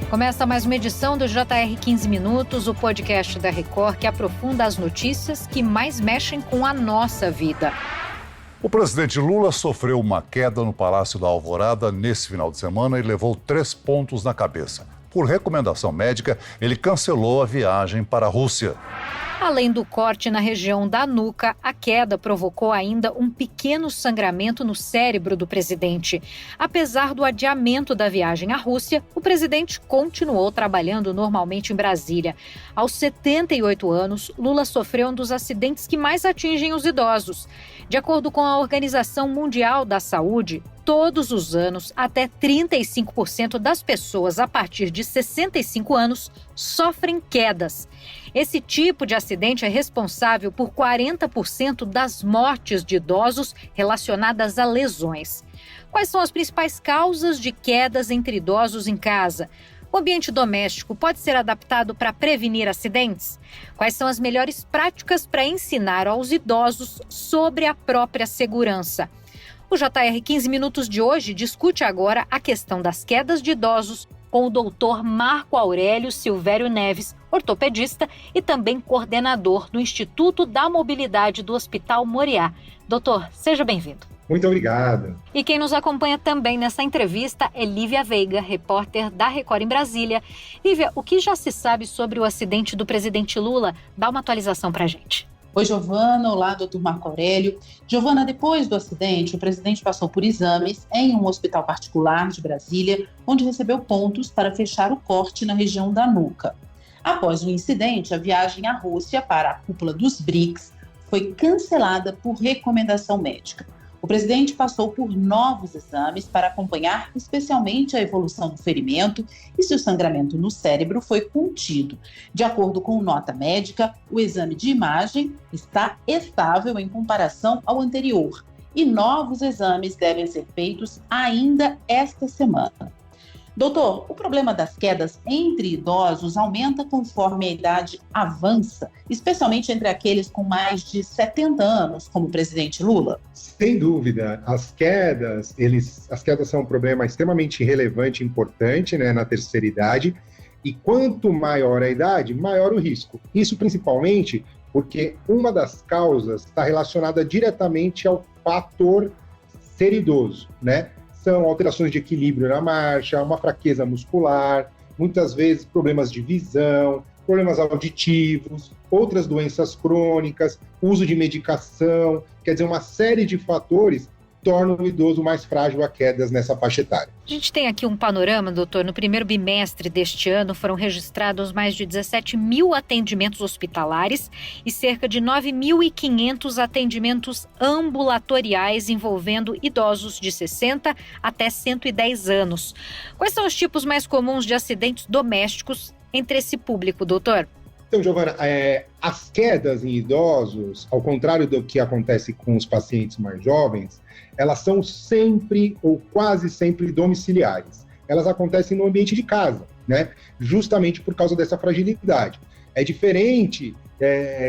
Começa mais uma edição do JR 15 Minutos, o podcast da Record que aprofunda as notícias que mais mexem com a nossa vida. O presidente Lula sofreu uma queda no Palácio da Alvorada nesse final de semana e levou 3 pontos na cabeça. Por recomendação médica, ele cancelou a viagem para a Rússia. Além do corte na região da nuca, a queda provocou ainda um pequeno sangramento no cérebro do presidente. Apesar do adiamento da viagem à Rússia, o presidente continuou trabalhando normalmente em Brasília. Aos 78 anos, Lula sofreu um dos acidentes que mais atingem os idosos. De acordo com a Organização Mundial da Saúde, todos os anos, até 35% das pessoas a partir de 65 anos sofrem quedas. Esse tipo de acidente é responsável por 40% das mortes de idosos relacionadas a lesões. Quais são as principais causas de quedas entre idosos em casa? O ambiente doméstico pode ser adaptado para prevenir acidentes? Quais são as melhores práticas para ensinar aos idosos sobre a própria segurança? O JR 15 Minutos de hoje discute agora a questão das quedas de idosos com o doutor Marco Aurélio Silvério Neves, ortopedista e também coordenador do Instituto da Mobilidade do Hospital Moriá. Doutor, seja bem-vindo. Muito obrigado. E quem nos acompanha também nessa entrevista é Lívia Veiga, repórter da Record em Brasília. Lívia, o que já se sabe sobre o acidente do presidente Lula? Dá uma atualização para a gente. Oi, Giovana. Olá, doutor Marco Aurélio. Giovana, depois do acidente, o presidente passou por exames em um hospital particular de Brasília, onde recebeu pontos para fechar o corte na região da nuca. Após o incidente, a viagem à Rússia para a cúpula dos BRICS foi cancelada por recomendação médica. O presidente passou por novos exames para acompanhar especialmente a evolução do ferimento e se o sangramento no cérebro foi contido. De acordo com nota médica, o exame de imagem está estável em comparação ao anterior e novos exames devem ser feitos ainda esta semana. Doutor, o problema das quedas entre idosos aumenta conforme a idade avança, especialmente entre aqueles com mais de 70 anos, como o presidente Lula? Sem dúvida, as quedas são um problema extremamente relevante e importante, né, na terceira idade, e quanto maior a idade, maior o risco. Isso principalmente porque uma das causas está relacionada diretamente ao fator ser idoso, né? São alterações de equilíbrio na marcha, uma fraqueza muscular, muitas vezes problemas de visão, problemas auditivos, outras doenças crônicas, uso de medicação, quer dizer, uma série de fatores tornam o idoso mais frágil a quedas nessa faixa etária. A gente tem aqui um panorama, doutor. No primeiro bimestre deste ano foram registrados mais de 17 mil atendimentos hospitalares e cerca de 9.500 atendimentos ambulatoriais envolvendo idosos de 60 até 110 anos. Quais são os tipos mais comuns de acidentes domésticos entre esse público, doutor? Então, Giovana, as quedas em idosos, ao contrário do que acontece com os pacientes mais jovens, elas são sempre ou quase sempre domiciliares. Elas acontecem no ambiente de casa, né? Justamente por causa dessa fragilidade. É diferente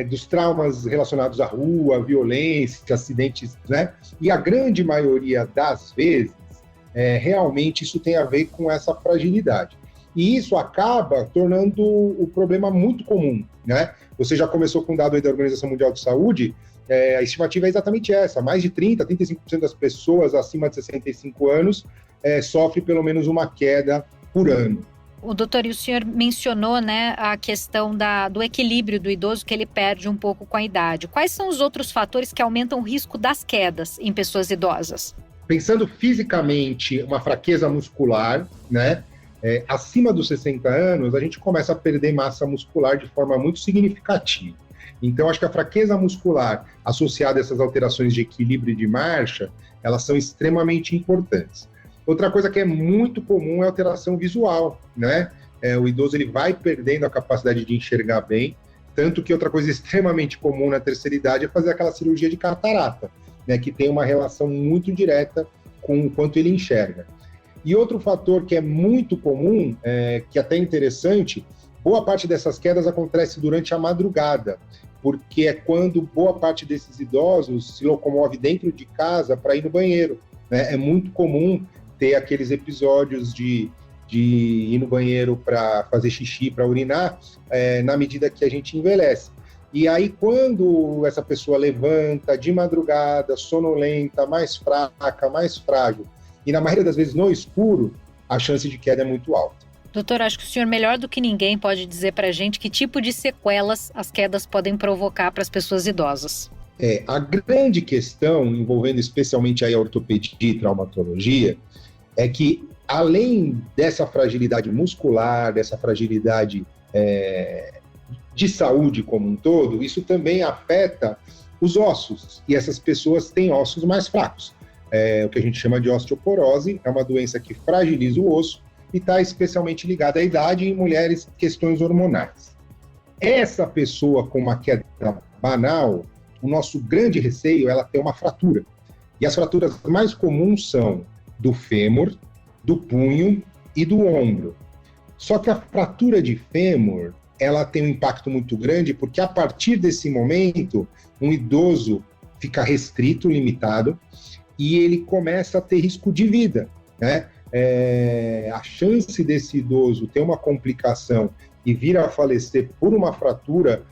dos traumas relacionados à rua, violência, acidentes, né? E a grande maioria das vezes, realmente isso tem a ver com essa fragilidade. E isso acaba tornando o problema muito comum, né? Você já começou com um dado aí da Organização Mundial de Saúde, a estimativa é exatamente essa, mais de 35% das pessoas acima de 65 anos sofrem pelo menos uma queda por ano. O doutor, e o senhor mencionou, né, a questão do equilíbrio do idoso, que ele perde um pouco com a idade. Quais são os outros fatores que aumentam o risco das quedas em pessoas idosas? Pensando fisicamente, uma fraqueza muscular, né? Acima dos 60 anos, a gente começa a perder massa muscular de forma muito significativa. Então, acho que a fraqueza muscular associada a essas alterações de equilíbrio e de marcha, elas são extremamente importantes. Outra coisa que é muito comum é a alteração visual, né? O idoso ele vai perdendo a capacidade de enxergar bem, tanto que outra coisa extremamente comum na terceira idade é fazer aquela cirurgia de catarata, né? Que tem uma relação muito direta com o quanto ele enxerga. E outro fator que é muito comum, que até é interessante, boa parte dessas quedas acontece durante a madrugada, porque é quando boa parte desses idosos se locomove dentro de casa para ir no banheiro, né? É muito comum ter aqueles episódios de de ir no banheiro para fazer xixi, para urinar, na medida que a gente envelhece. E aí, quando essa pessoa levanta de madrugada, sonolenta, mais fraca, mais frágil, e na maioria das vezes no escuro, a chance de queda é muito alta. Doutor, acho que o senhor melhor do que ninguém pode dizer para a gente que tipo de sequelas as quedas podem provocar para as pessoas idosas. A grande questão, envolvendo especialmente a ortopedia e traumatologia, é que além dessa fragilidade muscular, dessa fragilidade de saúde como um todo, isso também afeta os ossos, e essas pessoas têm ossos mais fracos. O que a gente chama de osteoporose, é uma doença que fragiliza o osso e está especialmente ligada à idade e em mulheres questões hormonais. Essa pessoa com uma queda banal, o nosso grande receio é ela ter uma fratura. E as fraturas mais comuns são do fêmur, do punho e do ombro. Só que a fratura de fêmur, ela tem um impacto muito grande, porque a partir desse momento, um idoso fica restrito, limitado, e ele começa a ter risco de vida, né? A chance desse idoso ter uma complicação e vir a falecer por uma fratura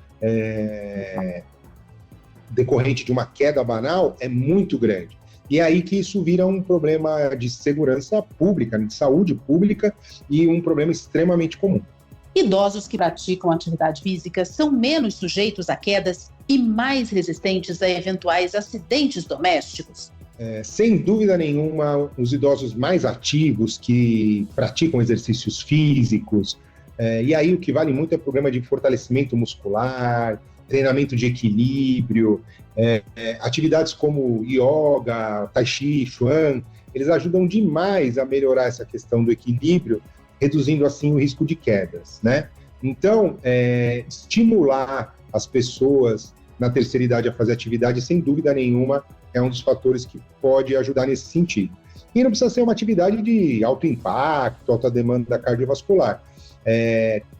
decorrente de uma queda banal é muito grande. E é aí que isso vira um problema de segurança pública, de saúde pública, e um problema extremamente comum. Idosos que praticam atividade física são menos sujeitos a quedas e mais resistentes a eventuais acidentes domésticos. Sem dúvida nenhuma, os idosos mais ativos que praticam exercícios físicos, e aí o que vale muito é o programa de fortalecimento muscular, treinamento de equilíbrio, atividades como yoga, tai chi, chuan, eles ajudam demais a melhorar essa questão do equilíbrio, reduzindo assim o risco de quedas, né? Então, estimular as pessoas na terceira idade a fazer atividade, sem dúvida nenhuma, é um dos fatores que pode ajudar nesse sentido. E não precisa ser uma atividade de alto impacto, alta demanda cardiovascular.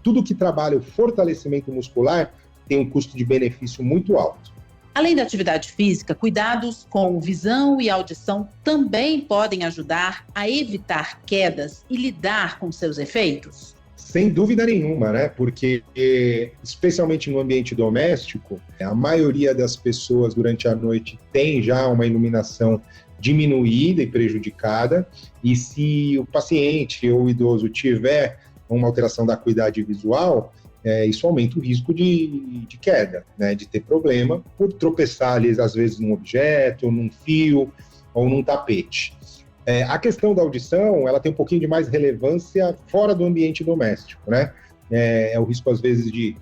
Tudo que trabalha o fortalecimento muscular tem um custo de benefício muito alto. Além da atividade física, cuidados com visão e audição também podem ajudar a evitar quedas e lidar com seus efeitos? Sem dúvida nenhuma, né? Porque, especialmente no ambiente doméstico, a maioria das pessoas durante a noite tem já uma iluminação diminuída e prejudicada, e se o paciente ou o idoso tiver uma alteração da acuidade visual, isso aumenta o risco de queda, né? De ter problema por tropeçar ali, às vezes, num objeto, num fio ou num tapete. A questão da audição, ela tem um pouquinho de mais relevância fora do ambiente doméstico, né? O risco, às vezes, de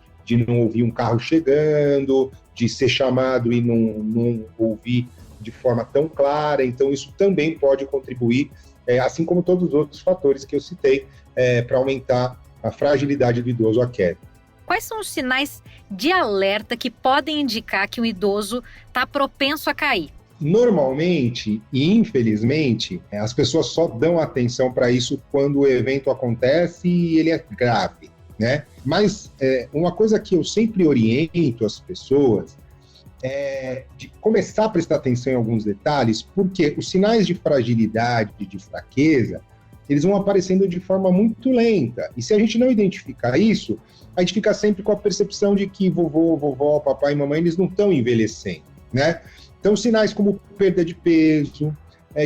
não ouvir um carro chegando, de ser chamado e não ouvir de forma tão clara. Então, isso também pode contribuir, assim como todos os outros fatores que eu citei, para aumentar a fragilidade do idoso à queda. Quais são os sinais de alerta que podem indicar que o idoso está propenso a cair? Normalmente, e infelizmente, as pessoas só dão atenção para isso quando o evento acontece e ele é grave, né? Mas uma coisa que eu sempre oriento as pessoas é de começar a prestar atenção em alguns detalhes, porque os sinais de fragilidade, de fraqueza, eles vão aparecendo de forma muito lenta. E se a gente não identificar isso, a gente fica sempre com a percepção de que vovô, vovó, papai e mamãe, eles não estão envelhecendo, né? Então, sinais como perda de peso,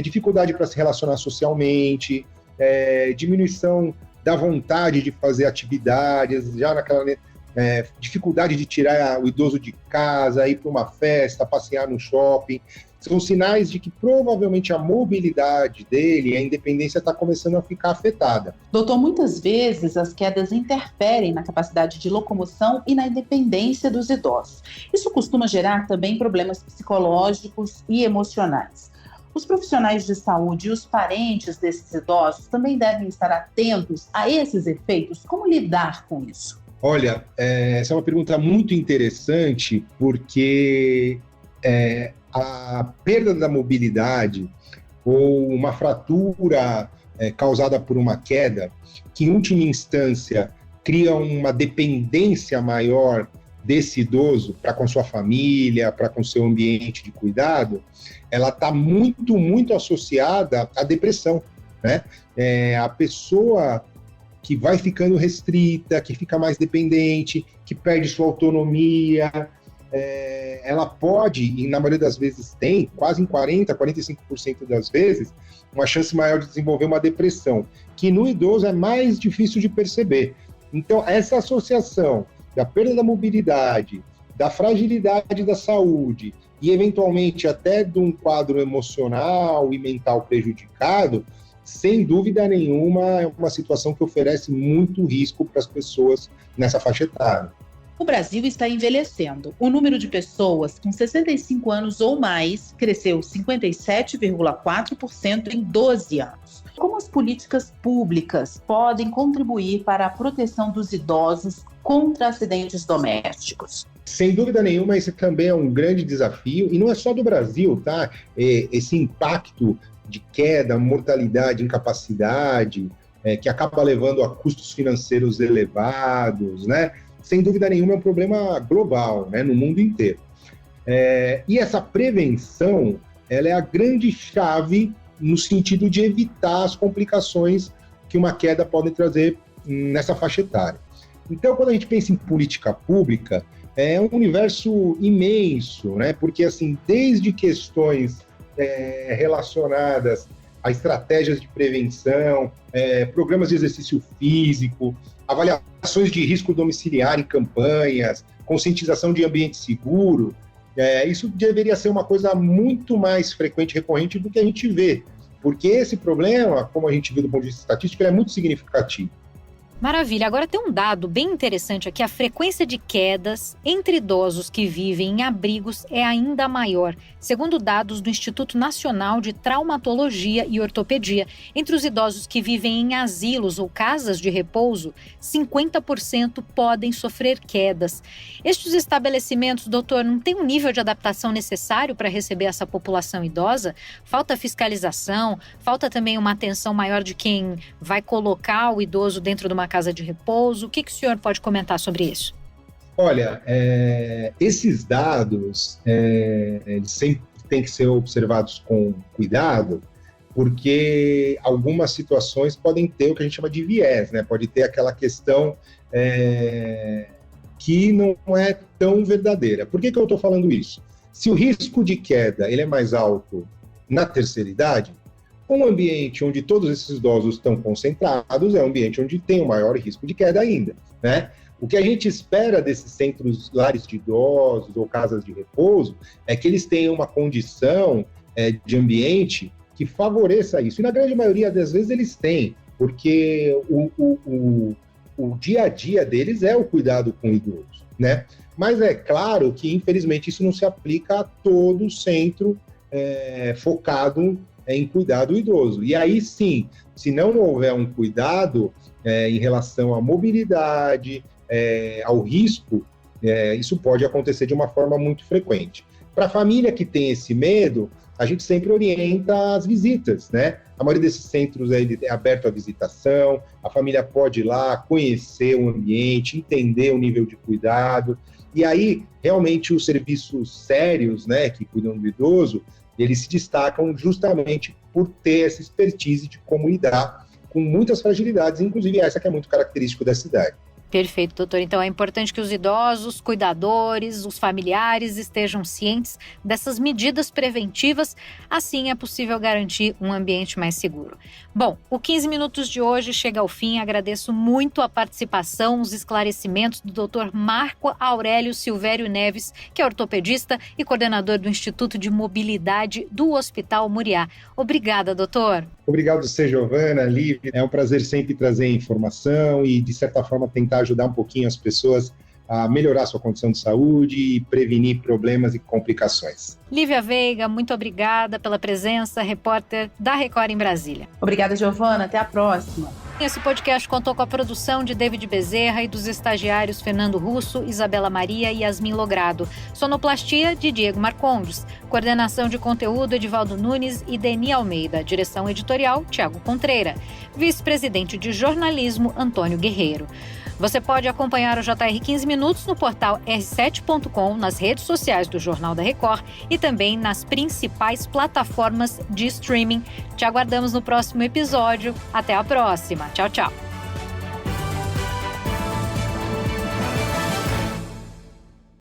dificuldade para se relacionar socialmente, diminuição da vontade de fazer atividades, já naquela dificuldade de tirar o idoso de casa, ir para uma festa, passear no shopping, são sinais de que provavelmente a mobilidade dele, a independência está começando a ficar afetada. Doutor, muitas vezes as quedas interferem na capacidade de locomoção e na independência dos idosos. Isso costuma gerar também problemas psicológicos e emocionais. Os profissionais de saúde e os parentes desses idosos também devem estar atentos a esses efeitos. Como lidar com isso? Olha, essa é uma pergunta muito interessante, porque a perda da mobilidade ou uma fratura causada por uma queda, que em última instância cria uma dependência maior desse idoso para com sua família, para com seu ambiente de cuidado, ela está muito, muito associada à depressão, né? A pessoa que vai ficando restrita, que fica mais dependente, que perde sua autonomia. Ela pode, e na maioria das vezes tem, quase em 40%, 45% das vezes, uma chance maior de desenvolver uma depressão, que no idoso é mais difícil de perceber. Então, essa associação da perda da mobilidade, da fragilidade da saúde e, eventualmente, até de um quadro emocional e mental prejudicado, sem dúvida nenhuma, é uma situação que oferece muito risco para as pessoas nessa faixa etária. O Brasil está envelhecendo. O número de pessoas com 65 anos ou mais cresceu 57,4% em 12 anos. Como as políticas públicas podem contribuir para a proteção dos idosos contra acidentes domésticos? Sem dúvida nenhuma, esse também é um grande desafio, e não é só do Brasil, tá? Esse impacto de queda, mortalidade, incapacidade, que acaba levando a custos financeiros elevados, né? Sem dúvida nenhuma é um problema global, né, no mundo inteiro. E essa prevenção, ela é a grande chave no sentido de evitar as complicações que uma queda pode trazer nessa faixa etária. Então, quando a gente pensa em política pública, é um universo imenso, né? Porque, assim, desde questões relacionadas a estratégias de prevenção, programas de exercício físico, avaliações de risco domiciliar em campanhas, conscientização de ambiente seguro, isso deveria ser uma coisa muito mais frequente e recorrente do que a gente vê, porque esse problema, como a gente viu do ponto de vista estatístico, ele é muito significativo. Maravilha. Agora tem um dado bem interessante aqui. A frequência de quedas entre idosos que vivem em abrigos é ainda maior, segundo dados do Instituto Nacional de Traumatologia e Ortopedia. Entre os idosos que vivem em asilos ou casas de repouso, 50% podem sofrer quedas. Estes estabelecimentos, doutor, não têm um nível de adaptação necessário para receber essa população idosa? Falta fiscalização, falta também uma atenção maior de quem vai colocar o idoso dentro de uma casa de repouso. O que o senhor pode comentar sobre isso? Olha, esses dados, eles sempre têm que ser observados com cuidado, porque algumas situações podem ter o que a gente chama de viés, né? Pode ter aquela questão que não é tão verdadeira. Por que eu estou falando isso? Se o risco de queda ele é mais alto na terceira idade, um ambiente onde todos esses idosos estão concentrados é um ambiente onde tem um maior risco de queda ainda, né? O que a gente espera desses centros, lares de idosos ou casas de repouso, é que eles tenham uma condição de ambiente que favoreça isso. E na grande maioria das vezes eles têm, porque o dia a dia deles é o cuidado com o idoso, né? Mas é claro que, infelizmente, isso não se aplica a todo centro focado em cuidar do idoso. E aí sim, se não houver um cuidado em relação à mobilidade, ao risco, isso pode acontecer de uma forma muito frequente. Para a família que tem esse medo, a gente sempre orienta as visitas, né? A maioria desses centros é aberto à visitação, a família pode ir lá, conhecer o ambiente, entender o nível de cuidado, e aí, realmente, os serviços sérios, né, que cuidam do idoso, eles se destacam justamente por ter essa expertise de como lidar com muitas fragilidades, inclusive essa que é muito característico da cidade. Perfeito, doutor. Então é importante que os idosos, cuidadores, os familiares estejam cientes dessas medidas preventivas, assim é possível garantir um ambiente mais seguro. Bom, o 15 Minutos de hoje chega ao fim. Agradeço muito a participação, os esclarecimentos do doutor Marco Aurélio Silvério Neves, que é ortopedista e coordenador do Instituto de Mobilidade do Hospital Muriá. Obrigada, doutor. Obrigado, Giovana, Lívia. É um prazer sempre trazer informação e, de certa forma, tentar ajudar um pouquinho as pessoas a melhorar sua condição de saúde e prevenir problemas e complicações. Lívia Veiga, muito obrigada pela presença, repórter da Record em Brasília. Obrigada, Giovana. Até a próxima. Esse podcast contou com a produção de David Bezerra e dos estagiários Fernando Russo, Isabela Maria e Yasmin Logrado. Sonoplastia de Diego Marcondes. Coordenação de conteúdo Edivaldo Nunes e Deni Almeida. Direção editorial Tiago Contreira. Vice-presidente de jornalismo Antônio Guerreiro. Você pode acompanhar o JR 15 Minutos no portal r7.com, nas redes sociais do Jornal da Record e também nas principais plataformas de streaming. Te aguardamos no próximo episódio. Até a próxima. Tchau, tchau.